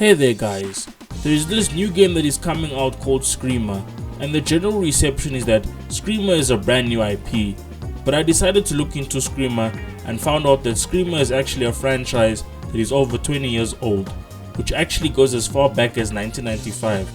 Hey there guys, there is this new game that is coming out called Screamer, and the general reception is that Screamer is a brand new IP, but I decided to look into Screamer and found out that Screamer is actually a franchise that is over 20 years old, which actually goes as far back as 1995,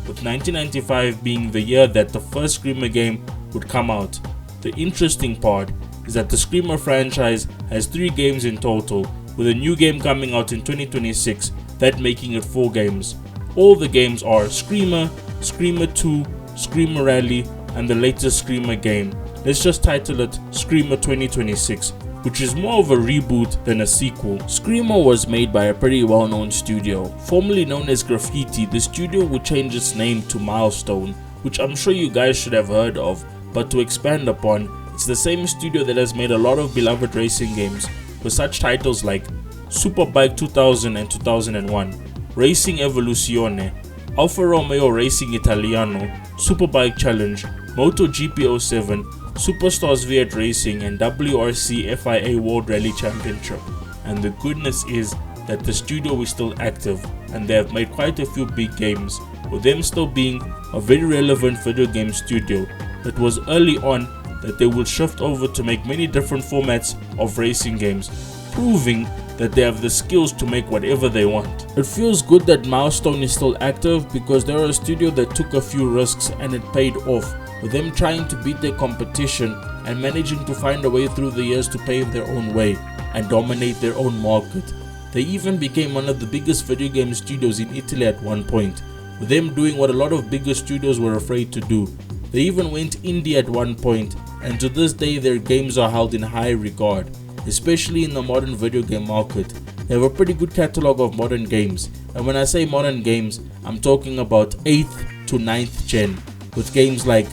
with 1995 being the year that the first Screamer game would come out. The interesting part is that the Screamer franchise has 3 games in total, with a new game coming out in 2026, that making it 4 games. All the games are Screamer, Screamer 2, Screamer Rally, and the latest Screamer game. Let's just title it Screamer 2026, which is more of a reboot than a sequel. Screamer was made by a pretty well-known studio. Formerly known as Graffiti, the studio would change its name to Milestone, which I'm sure you guys should have heard of, but to expand upon, it's the same studio that has made a lot of beloved racing games, with such titles like Superbike 2000 and 2001, Racing Evoluzione, Alfa Romeo Racing Italiano, Superbike Challenge, MotoGP 07, Superstars V8 Racing, and WRC FIA World Rally Championship. And the goodness is that the studio is still active, and they have made quite a few big games, with them still being a very relevant video game studio that was early on that they will shift over to make many different formats of racing games, proving that they have the skills to make whatever they want. It feels good that Milestone is still active because they're a studio that took a few risks and it paid off, with them trying to beat their competition and managing to find a way through the years to pave their own way and dominate their own market. They even became one of the biggest video game studios in Italy at one point, with them doing what a lot of bigger studios were afraid to do. They even went indie at one point, and to this day their games are held in high regard, especially in the modern video game market. They have a pretty good catalog of modern games, and when I say modern games, I'm talking about 8th to 9th gen, with games like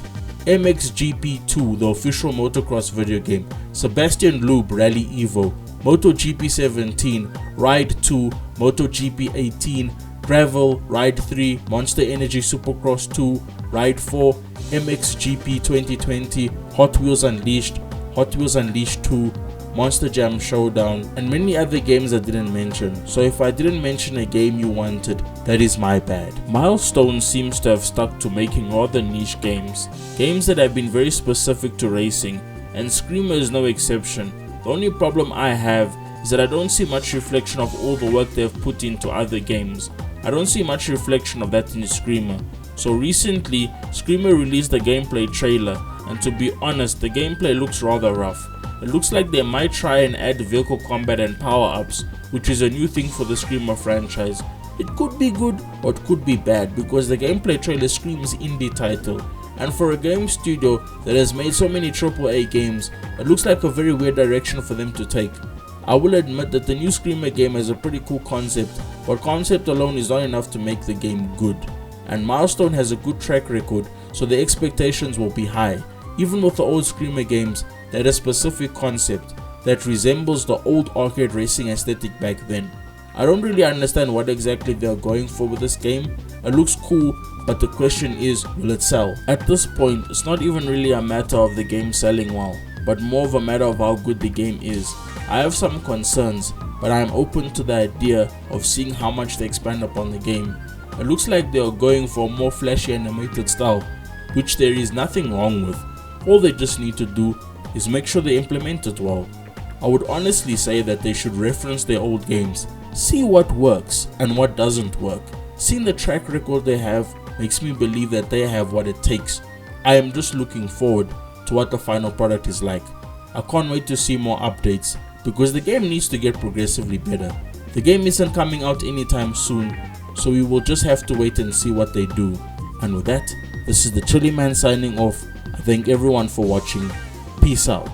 MXGP2, the official motocross video game, Sebastian Loeb Rally Evo, MotoGP 17, Ride 2, MotoGP 18, Gravel, Ride 3, Monster Energy Supercross 2, Ride 4, MXGP 2020, Hot Wheels Unleashed, Hot Wheels Unleashed 2, Monster Jam Showdown, and many other games I didn't mention. So if I didn't mention a game you wanted, that is my bad. Milestone seems to have stuck to making rather niche games that have been very specific to racing, and Screamer is no exception. The only problem I have is that I don't see much reflection of all the work they've put into other games. I don't see much reflection of that in Screamer. So recently, Screamer released a gameplay trailer, and to be honest, the gameplay looks rather rough. It looks like they might try and add vehicle combat and power-ups, which is a new thing for the Screamer franchise. It could be good or it could be bad, because the gameplay trailer screams indie title, and for a game studio that has made so many AAA games, it looks like a very weird direction for them to take. I will admit that the new Screamer game has a pretty cool concept, but concept alone is not enough to make the game good. And Milestone has a good track record, so the expectations will be high. Even with the old Screamer games, they had a specific concept that resembles the old arcade racing aesthetic back then. I don't really understand what exactly they are going for with this game. It looks cool, but the question is, will it sell? At this point, it's not even really a matter of the game selling well, but more of a matter of how good the game is. I have some concerns, but I am open to the idea of seeing how much they expand upon the game. It looks like they are going for a more flashy animated style, which there is nothing wrong with. All they just need to do is make sure they implement it well. I would honestly say that they should reference their old games, see what works and what doesn't work. Seeing the track record they have makes me believe that they have what it takes. I am just looking forward to what the final product is like. I can't wait to see more updates, because the game needs to get progressively better. The game isn't coming out anytime soon, so we will just have to wait and see what they do. And with that, this is the Chilly Man signing off. I thank everyone for watching. Peace out.